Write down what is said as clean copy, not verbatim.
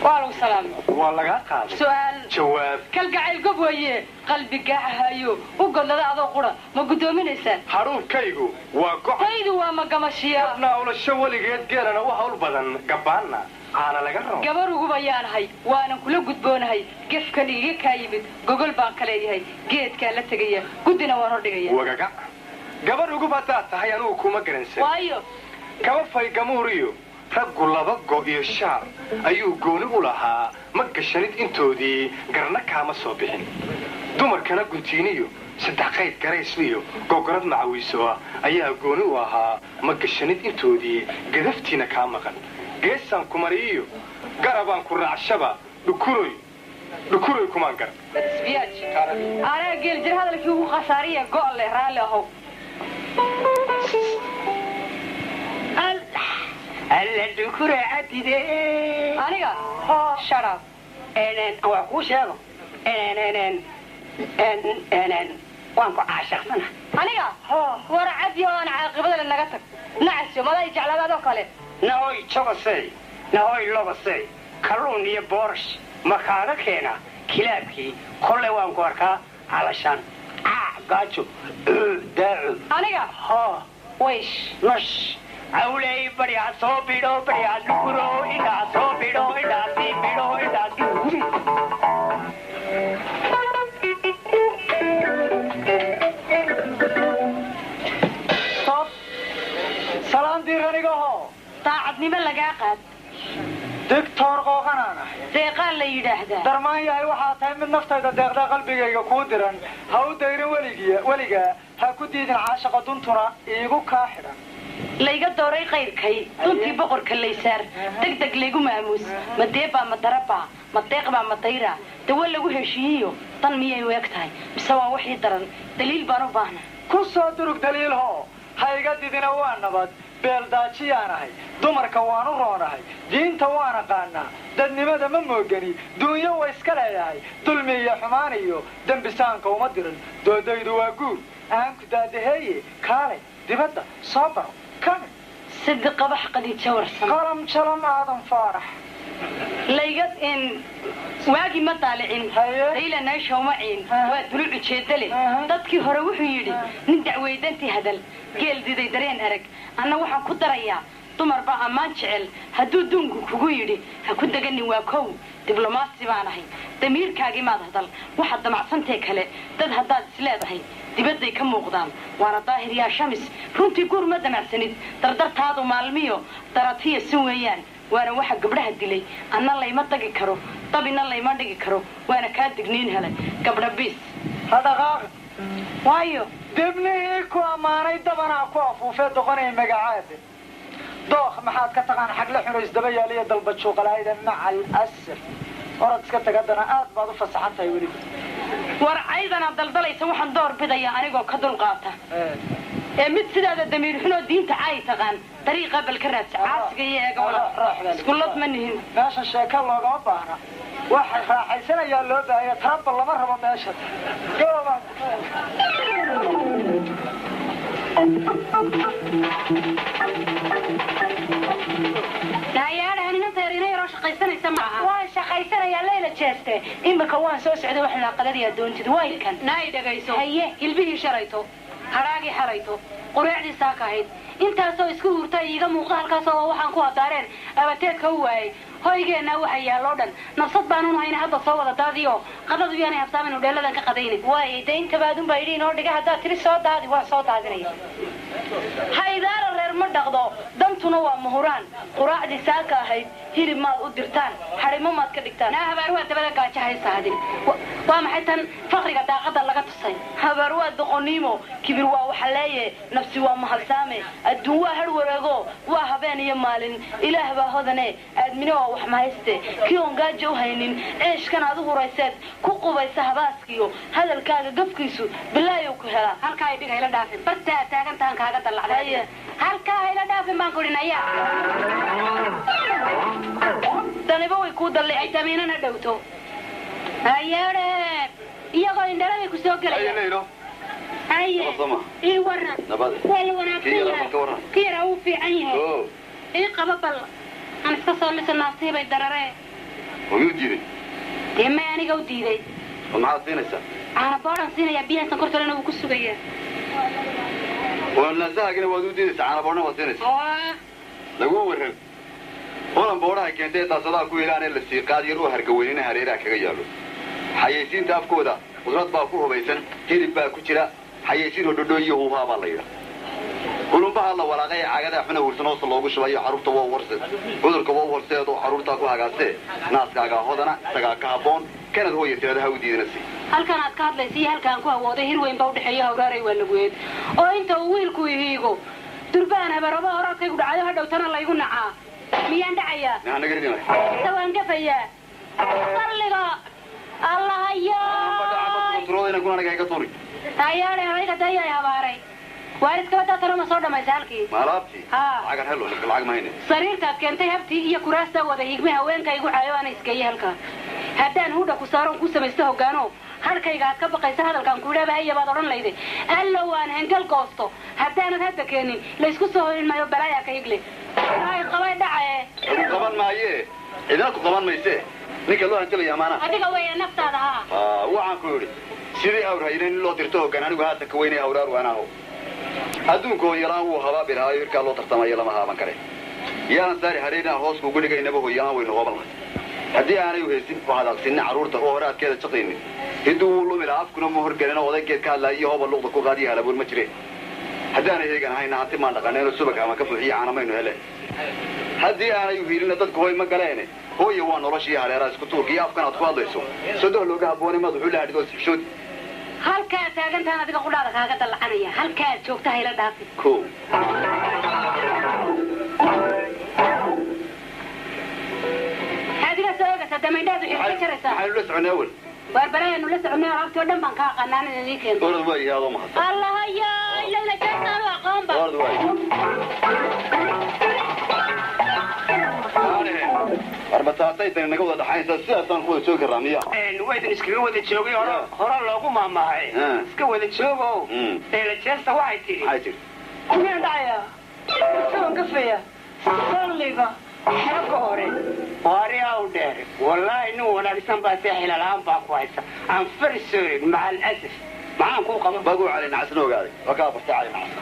والله سلام والله قال سؤال جواب كالقعيل قبويه قلبي قاعهايو وقل لا adoo qura ma gudoominaysan haruunkaygu waa gox taydu waa ma gamashiya abna ula shawligeed geelana waxa ul badan gabaana aana laga rabo gabar ugu bayaanahay waana kula gudboonahay gefkan iga kaayimid gogol baan kale yahay geedka la tagaya gudina waan hordhigaya wagaga gabar ugu bataa tahay anigu kuma garansan waayo kaba fay gamuuriyo raggu laba go iyo shaar ayuu gooni u lahaa ma gashanid intoodii garna kaama soo bixin dumarkana guntiiniyo saddex qayd garaysliyo gogorad macawiiso ayaa gooni u ahaa ma gashanid intoodii gadaftiina kaa maqan geesaan ku mariyo garabaan ku raacshaba dhukuroy kumaan gar anaa geel jir hadalkii ugu khasaariya go'le raalli ahow alla dhukure cadide aniga sharaf waa kuu sheego waan ku caashaqsana aniga war cadi oo aan caaqibada naga tag nacasyo maday jeclaadaadoo kale nahoy jabasey nahoy lobasey kalluun iyo boorash ma kaaga keena kilaabkii kolley waan ku arkaa halashaan gaajo daaco aniga waysh nash awley bariya soo bidho bariya dhukuro indhaa soo bidho indhaa sii bidho indhaa سلام ديرانيغو طاعدنيما laga qaad دكتور قوقنانا deeqaan la yiraahdaa darmaan yahay waxa tahay mid naftayda deeqda qalbigayga ku diran ha u dayrin waliga ha ku diidin caashaqa duntuna iigu ka xiran layga dooray qayrkay duntii boqorka laysaar degdeg laygu maamuus madeeba madaraba madeeqba madayra dawa lagu heshiiyo tan miyay weeg tahay mise waa wixii daran daliil baan u baahna ku soo durug daliil ho hayga didina waa nabad beeldaajiyanahay dumarka waan u roonahay diinta waan aqaanaa dadnimada ma moogani duunyo way iska leeyahay dulmi iyo xumaan iyo dambisaanka uma dirin doodaydu waa guur aan ku daadaheeye kaale dibadda soo baro kani صدق بحقدي تورسم قلم شلم آدم فارح ليقد إن واجي ما طالعين هيلا نايش ومعين ودلوع تشدله تذكي هروح يدي ندع ويدنتي هدل قال دي درين أرك أنا وحن كدريا تمر بقى ما نشعل هدو دونك كوجيدي هكون دجني واكو دبلوماسي معنا هي دمير كاجي ما هدل واحد مع سنتك هلا دد هداد سلاد هي dibadday ka muuqdaan waana daahir yaa shamis runtii guur ma damacsanid dardartaadu maalmiyo daratiya si weeyaan waana waxa gabdhaha dilay anna layma tagi karo dabina layma dhigi karo waana kaa digniin helay gabdha bis hadaqaaq waayo dibnihii ku ammaanay dabanaa ku afuufee doqonay magacaade dooq maxaad ka taqaan xagla xuno isdaba yaaliya dalba juuqalaayda macal asr orad iska tagadana aad baad u fasaxan tahay weli war caydana daldalaysa waxaan door bidaya anigoo ka dulqaata mid sidaada damiir xunoo diinta caay taqaan dariiqa bal ka raadsa caasiga iyo eega wala iskullad ma nihin meesha sheeka loogama baahna waxa raaxaysanayaa loo baahaya tarabba lama rabo meesha goobaan shaqaysanaysa maaha waan shaqaysanayaa leela jeeste imika waan soo socday wax naaqadadiya doontid waykan naay dhagayso haye hilbihii sharayto haraagii xarayto qureecdii saaka ahayd intaasoo isku hurta iiga muuqda halkaasoo waxaan ku hadaareen abateedka u waayay hoygeenna waxa yaaloo dhan nafsad baanun hayna hadda soo wada daadiyo qadadu yaanay habsaamin udheeladan ka qadaynin waay daynta baadun baa yidhi inoo dhiga haddaad tiri soo daadi waa soo daadinaya haydaala reer ma dhaqdo dantuna waa muhuraan quraacdii saaka ahayd hilib maad u dirtaan xarimo maad ka dhigtaan naa habaar waa dabada gaajo haysa hadin waa maxay tan faqriga daaqada laga tusay habaar waa doqoniimo kibir waa waxa leeye nafsi waa mahalsaame adduun waa har wareego waa habeen iyo maalin ilaah baa hodane aadmine waa wax mahayste kii oon gaajo u haynin ceeshkan aad u hurayseed ku qubaysa habaaskiyo hadalkaaga gafkiisu bilaayow ku helaa halkaa ay dhig hayla dhaafin bartaa taagantaan kaaga dallacday halkaa hayla dhaafin baan kudhin ayaa daniba way kuu dallicay tamiinana dhowto hayeere iyagoo indhalabay ku soo gelaya haye ii waran waa la wanaagsan yahay kiyara uu fiican yahay ii qaba bal أنا اسكسر لسه نصيبي الدرارة ويودي دي ما أنا جودي ذي ومعاه سينسا أنا بارن سينا يا بيها سنكرت لنا وكسو جيا والنزاهة كنا ودودي سعنا بورنا وسينسا لقوه ورهم ولن بورها كنتي تصدق كويلان الاستيقاظ يروح هرقوينين هريرا كغيالو حييسين دافكودا قدرات باكو هبيسن هيرب باكو جرا حييسين ودودو يهوها با ليرا كلهم با الله ولاقay caagada xuna wursanoo loogu shubayo xarunta waa warsad cudurka waa warseedo xarunta ku hagaastay naaskaaga hodana isaga ka haboon kanad hooyo tirada u diidanaysi halkan aad ka hadlaysay halkan ku awooday hir weyn baa u dhaxeeya hawraaray waa laguweed oo inta uu wiilku yihiigo durbaan habaraba horaadkay ku dhacayo hadhowtana la igu nacaa miyaan dhacaya naan nagarina sawaan gafaya salliga allah ya controlina kuna naga ka turi tayaale hayga dayay habaaray waalidka wada tarama soo dhamaysa halkii maalaabti agar helo lacag ma hayne sariirta keentay habti iyo kuraasta wada higme haweenka igu xayo aan iskay halka haddaan huda ku saaran ku sameeysto hogaano halkayga aad ka baqaysa hadalkan ku dhaabay yabaad oran leeyahay allo waan hangal goosto haddaan hadda keenin la isku soo ilmayo balaaya ka igle ay qabay dhacay qaban maaye idan ku qaban mayse ninka loo hanjabay amaana adiga way naftaada waxaan ku yiri sidii awrayeen loo dirto hogaan anigu haata ka weynay awraar waanaho adduunko yalaan uu haba bilaayo irka loo tartamay lama haaban kare yaan saari hareena hoos ku gudhigay inaba hooyaan way noqon haddii aanay u haysin waxaad aqsinna caruurta oo horaadkeeda shaqeynay hiduu lumila afkuna ma horgalina odaygeed ka hadlayo hooba luqda ku qaadiya halabuun ma jireen haddaan eegan hayna hanti maan dhaqaneeno subag ama ka buuxiya caanamaynu hele haddii aanay u hiilina dadku hoy ma galeen hooyo waa noloshii hareeraha isku tuurkiyo afkan aad ku hadlayso sadoo looga haboonay madaxu la hadhido sibshood halka taagantaan adiga qudhaada kaaga dalacanaya halka joogta hayla dhaafi ko hadiga sooga sadamaydadu xilka jiraysa maxay la soconaa wal barbaraynu la soconaa waqti dhan baan ka qanaanada weekend orad way yaado ma hada allah ya ila la jeestaan waa qoomba orad way arbataatay tan naga wada dhaxaysa sidaasaan ku wada joogi raamiya waydan iskaga wada joogay hore loogu maamahay iska wada joogo la jeesta waxay tiri maxay tiri miyaan dhacaya soo gafaya salliga xagga hore hore aw dheer wallahi nin wanaagsan baa seexilalaan baa ku haysa aan very sorry macal asaf maxaan ku qaban bagu calina casno ogaaday wakaa bartay calina casno